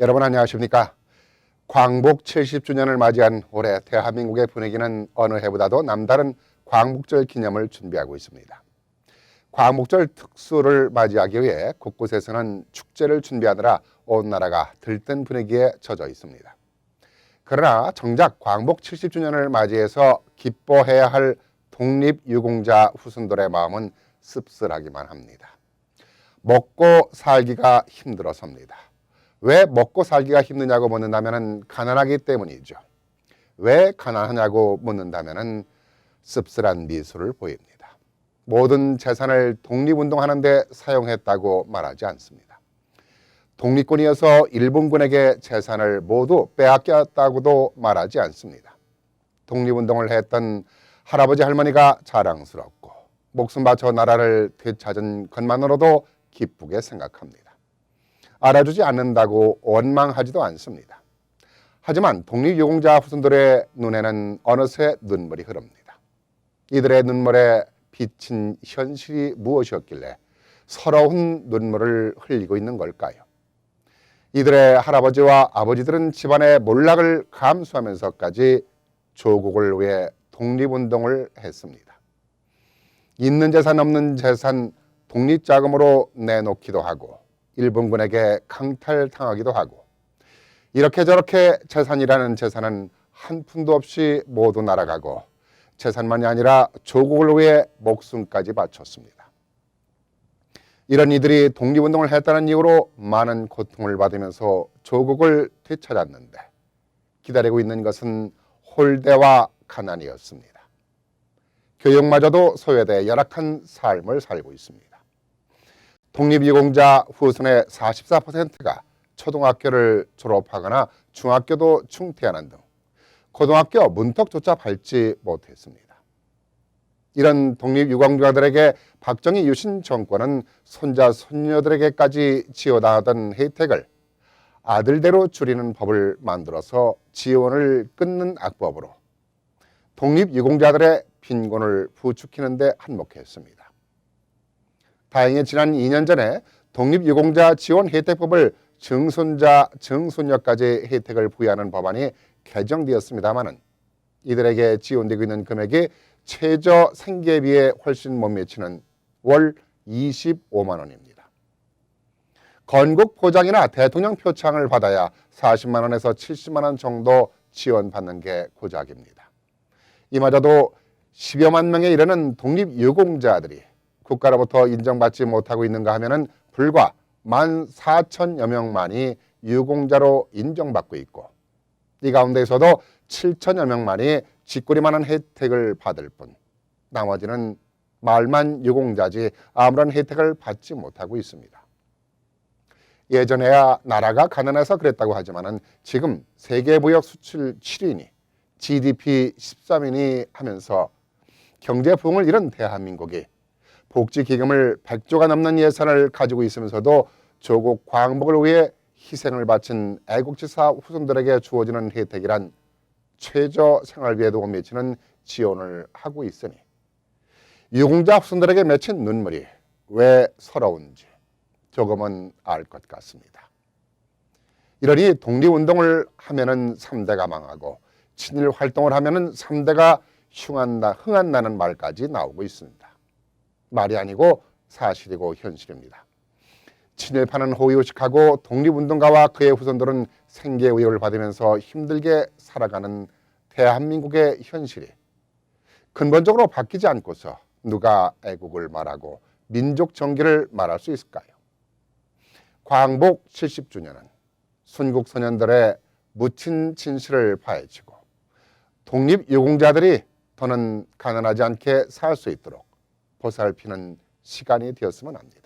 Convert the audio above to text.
여러분 안녕하십니까? 광복 70주년을 맞이한 올해 대한민국의 분위기는 어느 해보다도 남다른 광복절 기념을 준비하고 있습니다. 광복절 특수를 맞이하기 위해 곳곳에서는 축제를 준비하느라 온 나라가 들뜬 분위기에 젖어 있습니다. 그러나 정작 광복 70주년을 맞이해서 기뻐해야 할 독립유공자 후손들의 마음은 씁쓸하기만 합니다. 먹고 살기가 힘들어서입니다. 왜 먹고 살기가 힘드냐고 묻는다면 가난하기 때문이죠. 왜 가난하냐고 묻는다면 씁쓸한 미소를 보입니다. 모든 재산을 독립운동하는 데 사용했다고 말하지 않습니다. 독립군이어서 일본군에게 재산을 모두 빼앗겼다고도 말하지 않습니다. 독립운동을 했던 할아버지 할머니가 자랑스럽고 목숨 바쳐 나라를 되찾은 것만으로도 기쁘게 생각합니다. 알아주지 않는다고 원망하지도 않습니다. 하지만 독립유공자 후손들의 눈에는 어느새 눈물이 흐릅니다. 이들의 눈물에 비친 현실이 무엇이었길래 서러운 눈물을 흘리고 있는 걸까요? 이들의 할아버지와 아버지들은 집안의 몰락을 감수하면서까지 조국을 위해 독립운동을 했습니다. 있는 재산 없는 재산 독립자금으로 내놓기도 하고 일본군에게 강탈당하기도 하고 이렇게 저렇게 재산이라는 재산은 한 푼도 없이 모두 날아가고 재산만이 아니라 조국을 위해 목숨까지 바쳤습니다. 이런 이들이 독립운동을 했다는 이유로 많은 고통을 받으면서 조국을 되찾았는데 기다리고 있는 것은 홀대와 가난이었습니다. 교육마저도 소외돼 열악한 삶을 살고 있습니다. 독립유공자 후손의 44%가 초등학교를 졸업하거나 중학교도 중퇴하는 등 고등학교 문턱조차 밟지 못했습니다. 이런 독립유공자들에게 박정희 유신 정권은 손자 손녀들에게까지 지어다하던 혜택을 아들대로 줄이는 법을 만들어서 지원을 끊는 악법으로 독립유공자들의 빈곤을 부추기는 데 한몫했습니다. 다행히 지난 2년 전에 독립유공자 지원 혜택법을 증손자, 증손녀까지 혜택을 부여하는 법안이 개정되었습니다마는 이들에게 지원되고 있는 금액이 최저 생계비에 훨씬 못 미치는 월 25만 원입니다. 건국 포장이나 대통령 표창을 받아야 40만 원에서 70만 원 정도 지원받는 게 고작입니다. 이마저도 10여만 명에 이르는 독립유공자들이 국가로부터 인정받지 못하고 있는가 하면은 불과 14,000여 명만이 유공자로 인정받고 있고 이 가운데에서도 7,000여 명만이 쥐꼬리만한 혜택을 받을 뿐 나머지는 말만 유공자지 아무런 혜택을 받지 못하고 있습니다. 예전에야 나라가 가난해서 그랬다고 하지만은 지금 세계무역 수출 7위니 GDP 13위니 하면서 경제 부흥을 이룬 대한민국이 복지기금을 100조가 넘는 예산을 가지고 있으면서도 조국 광복을 위해 희생을 바친 애국지사 후손들에게 주어지는 혜택이란 최저 생활비에도 못 미치는 지원을 하고 있으니 유공자 후손들에게 맺힌 눈물이 왜 서러운지 조금은 알 것 같습니다. 이러니 독립운동을 하면은 3대가 망하고 친일 활동을 하면은 3대가 흥한다는 말까지 나오고 있습니다. 말이 아니고 사실이고 현실입니다. 친일파는 호의호식하고 독립운동가와 그의 후손들은 생계의욕을 받으면서 힘들게 살아가는 대한민국의 현실이 근본적으로 바뀌지 않고서 누가 애국을 말하고 민족 정기를 말할 수 있을까요? 광복 70주년은 순국 소년들의 묻힌 진실을 파헤치고 독립유공자들이 더는 가난하지 않게 살 수 있도록 보살피는 시간이 되었으면 합니다.